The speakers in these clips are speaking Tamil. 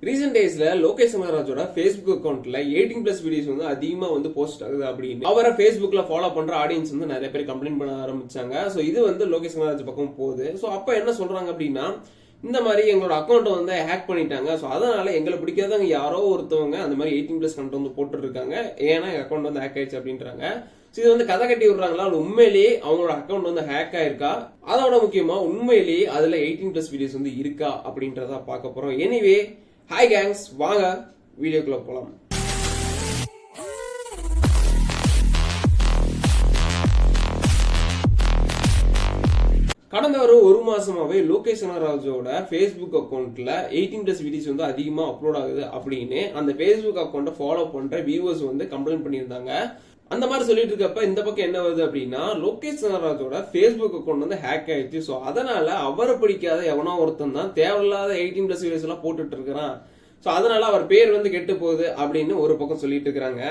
ரீசெண்ட் டேஸ்ல லோகேஷ் கனகராஜோட Facebook அக்கௌண்ட்ல 18+ வீடியோஸ் வந்து அதிகமா வந்து போஸ்ட் ஆகுது அப்படின்னு அவரை Facebookல ஃபாலோ பண்ற ஆடியன்ஸ் வந்து நிறைய பேர் கம்ப்ளைண்ட் பண்ண ஆரம்பிச்சாங்க. சோ இது வந்து லோகேஷ் கனகராஜ் பக்கம் போகுது. சோ அப்ப என்ன சொல்றாங்க அப்படின்னா, இந்த மாதிரி எங்களோட அக்கௌண்ட் வந்து ஹேக் பண்ணிட்டாங்க. சோ அதனால எங்களை பிடிக்காதவங்க யாரோ ஒருத்தவங்க அந்த மாதிரி 18+ கண்டென்ட் வந்து போட்டு இருக்காங்க. ஏன்னா எங்க அக்கௌண்ட் வந்து ஹேக் ஆயிடுச்சு அப்படின்றாங்க. இது வந்து கதை கட்டி விடுறாங்களா, உண்மையிலேயே அவங்களோட அக்கௌண்ட் வந்து ஹேக் ஆயிருக்கா, அதோட முக்கியமா உண்மையிலேயே அதுல 18+ வீடியோஸ் வந்து இருக்கா அப்படின்றத பார்க்க போறோம். எனிவே ஹாய் கேங்ஸ், வாங்க வீடியோக்குள்ள போலாம். கடந்த ஒரு மாசமாவே லோகேஷ் கனகராஜோட Facebook அக்கௌண்ட்ல 18+ வீடியோஸ் வந்து அதிகமா அப்லோட் ஆகுது அப்படின்னு அந்த Facebook அக்கௌண்ட்டை ஃபாலோ பண்ற வியூவர்ஸ் வந்து கம்ப்ளைண்ட் பண்ணியிருந்தாங்க. அந்த மாதிரி சொல்லிட்டு இருக்கப்ப இந்த பக்கம் என்ன வருது அப்படின்னா, லோகேஷ் கனகராஜோட Facebook அக்கௌண்ட் வந்து ஹேக் ஆயிடுச்சு. சோ அதனால அவரை பிடிக்காத எவனோ ஒருத்தன் தான் தேவையில்லாத 18+ வீடியோஸ் எல்லாம் போட்டுட்டு இருக்கிறான். சோ அதனால அவர் பேர் வந்து கெட்டு போகுது அப்படின்னு ஒரு பக்கம் சொல்லிட்டு இருக்காங்க.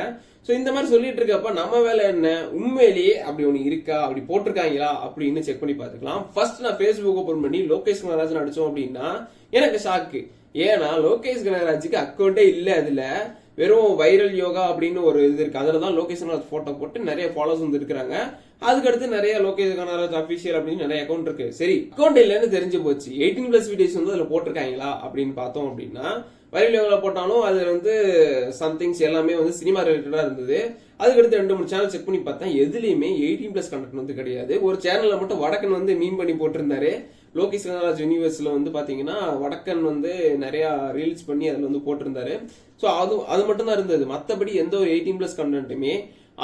சோ இந்த மாதிரி சொல்லிட்டு இருக்கப்ப நம்ம வேலை என்ன, உண்மையிலேயே அப்படி ஒண்ணு இருக்கா, அப்படி போட்டிருக்காங்களா அப்படின்னு செக் பண்ணி பாத்துக்கலாம். ஃபர்ஸ்ட் நான் Facebook ஓபன் பண்ணி லோகேஷ் கனகராஜ் அடிச்சோம் அப்படின்னா எனக்கு ஷாக்கு. ஏன்னா லோகேஷ் கனகராஜுக்கு அக்கௌண்டே இல்ல, அதுல வெறும் வைரல் யோகா அப்படின்னு ஒரு இது இருக்கு. அதுலதான் லோகேஷ் கனகராஜ் போட்டோ போட்டு நிறைய ஃபாலோவர்ஸ் வந்து இருக்கிறாங்க. அதுக்கடுத்து நிறைய லோகேஷ் கனகராஜ் அபிஷியல் அப்படின்னு நிறைய அக்கௌண்ட் இருக்கு. சரி, அக்கௌண்ட் இல்லைன்னு தெரிஞ்சு போச்சு, 18+ வீடியோஸ் வந்து அதுல போட்டிருக்காங்களா அப்படின்னு பார்த்தோம் அப்படின்னா, வைரல் யோகா போட்டாலும் அதுல வந்து சம்திங்ஸ் எல்லாமே வந்து சினிமா ரிலேட்டடா இருந்தது. அதுக்கடுத்து 2-3 சேனல் செக் பண்ணி பார்த்தா எதுலயுமே 18+ கண்டென்ட் வந்து கிடையாது. ஒரு சேனல்ல மட்டும் வடக்கன் வந்து மீன் பண்ணி போட்டிருந்தாரு. லோகேஷ் கனகராஜ் யூனிவர்ஸ்ல வந்து பாத்தீங்கன்னா வடக்கன் வந்து நிறைய ரீல்ஸ் பண்ணி அதுல வந்து போட்டிருந்தாரு. சோ அது மட்டும் தான் இருந்தது. மத்தபடி எந்த ஒரு 18+ கண்டென்ட்டுமே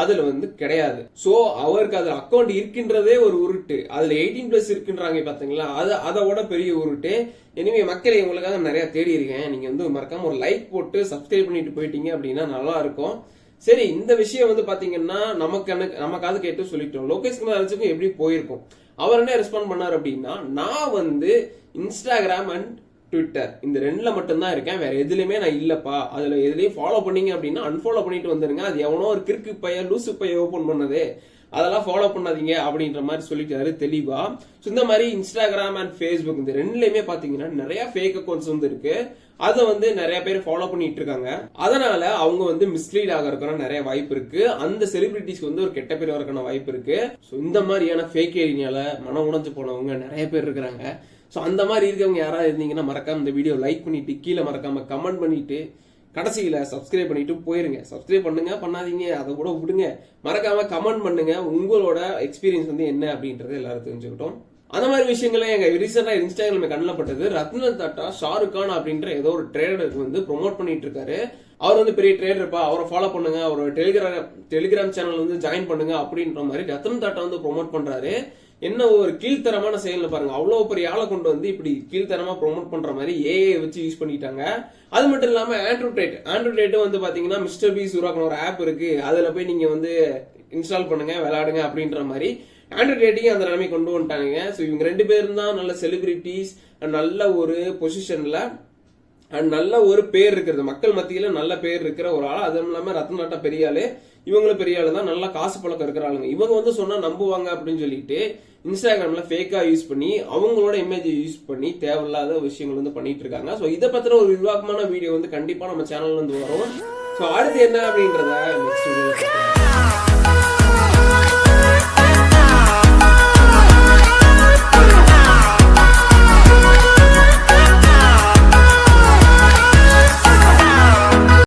அதுல வந்து கிடையாது. சோ அவருக்கு அதுல அக்கௌண்ட் இருக்கின்றதே ஒரு உருட்டு, அதுல 18+ இருக்குன்றாங்க பாத்தீங்களா, அதோட பெரிய உருட்டு. எனவே மக்களை உங்களுக்காக நிறைய தேடி இருக்கேன். நீங்க வந்து மறக்காம ஒரு லைக் போட்டு சப்ஸ்கிரைப் பண்ணிட்டு போயிட்டீங்க அப்படின்னா நல்லா இருக்கும். சரி, இந்த விஷயம் வந்து பாத்தீங்கன்னா நமக்காவது கேட்டு சொல்லிட்டோம். லோகேஷ் கனகராஜுக்கும் எப்படி போயிருக்கும், அவர் என்ன ரெஸ்பாண்ட் பண்ணார் அப்படின்னா, நான் வந்து இன்ஸ்டாகிராம் அண்ட் ட்விட்டர் இந்த 2ல மட்டும்தான் இருக்கேன், வேற எதுலயுமே நான் இல்லப்பா, அதுல எதுலயும் ஃபாலோ பண்ணீங்க அப்படின்னா அன்ஃபாலோ பண்ணிட்டு வந்துருங்க, அது எவனோ ஒரு கிறுக்கு பைய லூசு பைய ஓபன் பண்ணது, அதெல்லாம் ஃபாலோ பண்ணாதீங்க அப்படின்ற மாதிரி சொல்லிட்டாரு தெளிவா. இந்த மாதிரி இன்ஸ்டாகிராம் அண்ட் Facebook இந்த 2லயுமே பாத்தீங்கன்னா நிறைய ஃபேக் அக்கௌண்ட்ஸ் வந்து இருக்கு. அதை வந்து நிறைய பேர் ஃபாலோ பண்ணிட்டு இருக்காங்க. அதனால அவங்க வந்து மிஸ்லீட் ஆகிறதுக்கான நிறைய வாய்ப்பு இருக்கு. அந்த செலிபிரிட்டிஸ்க்கு வந்து ஒரு கெட்ட பேர் வரக்கான வாய்ப்பு இருக்கு. இந்த மாதிரியான ஃபேக் ஏரியால மனம் உடைஞ்சு போனவங்க நிறைய பேர் இருக்கிறாங்க. சோ அந்த மாதிரி இருக்கவங்க யாராவது இருந்தீங்கன்னா மறக்காம இந்த வீடியோ லைக் பண்ணிட்டு கீழே மறக்காம கமெண்ட் பண்ணிட்டு கடைசியில சப்ஸ்கிரைப் பண்ணிட்டு போயிருங்க. சப்ஸ்கிரைப் பண்ணுங்க, பண்ணாதீங்க அதை கூட விடுங்க, மறக்காம கமெண்ட் பண்ணுங்க. உங்களோட எக்ஸ்பீரியன்ஸ் வந்து என்ன அப்படின்றத எல்லாரும் தெரிஞ்சுக்கிட்டோம். அந்த மாதிரி விஷயங்களே எங்க ரீசெண்டா இன்ஸ்டாகிராம்ல கண்ணில் பட்டது. ரத்னன் டாட்டா ஷாருக் கான் அப்படின்ற ஏதோ ஒரு ட்ரேடருக்கு வந்து ப்ரொமோட் பண்ணிட்டு இருக்காரு. அவர் வந்து பெரிய ட்ரேடர்ப்பா, அவரை ஃபாலோ பண்ணுங்க, அவரோட டெலிகிராம் சேனல் வந்து ஜாயின் பண்ணுங்க அப்படின்ற மாதிரி ரத்னன் டாட்டா வந்து ப்ரொமோட் பண்றாரு. என்ன ஒரு கீழ்த்தரமான செயல் பாருங்க, அவ்வளவு பெரிய ஆளை கொண்டு வந்து இப்படி கீழ்த்தரமா ப்ரொமோட் பண்ற மாதிரி ஏஐ வச்சு யூஸ் பண்ணிட்டாங்க. அது மட்டும் இல்லாம ஆண்ட்ராய்டு வந்து பாத்தீங்கன்னா மிஸ்டர் பீஸ் உருவாக்கின ஒரு ஆப் இருக்கு, அதுல போய் நீங்க வந்து இன்ஸ்டால் பண்ணுங்க விளையாடுங்க அப்படின்ற மாதிரி ஆண்ட்ராய்டையும் அந்த நிலைமை கொண்டு வந்துட்டாங்க. ஸோ இவங்க 2 பேரும் தான் நல்ல செலிபிரிட்டிஸ், நல்ல ஒரு பொசிஷன்ல அண்ட் நல்ல ஒரு பேர் இருக்கிறது, மக்கள் மத்தியில நல்ல பேர் இருக்கிற ஒரு ஆள். அதுவும் இல்லாம ரத்ன டாட்டா பெரிய ஆளு, இவங்களும் பெரிய ஆளு தான், நல்லா காசு பழக்கம் இருக்கிற ஆளுங்க. இவங்க வந்து சொன்னா நம்புவாங்க அப்படின்னு சொல்லிட்டு இன்ஸ்டாகிராம்ல ஃபேக்கா யூஸ் பண்ணி அவங்களோட இமேஜ் யூஸ் பண்ணி தேவையில்லாத விஷயங்கள் வந்து பண்ணிட்டு இருக்காங்க. ஸோ இதை பத்தின ஒரு விரிவாக்கமான வீடியோ வந்து கண்டிப்பா நம்ம சேனல்ல இருந்து வரும். ஸோ அடுத்து என்ன அப்படின்றத நெக்ஸ்ட் வீடியோ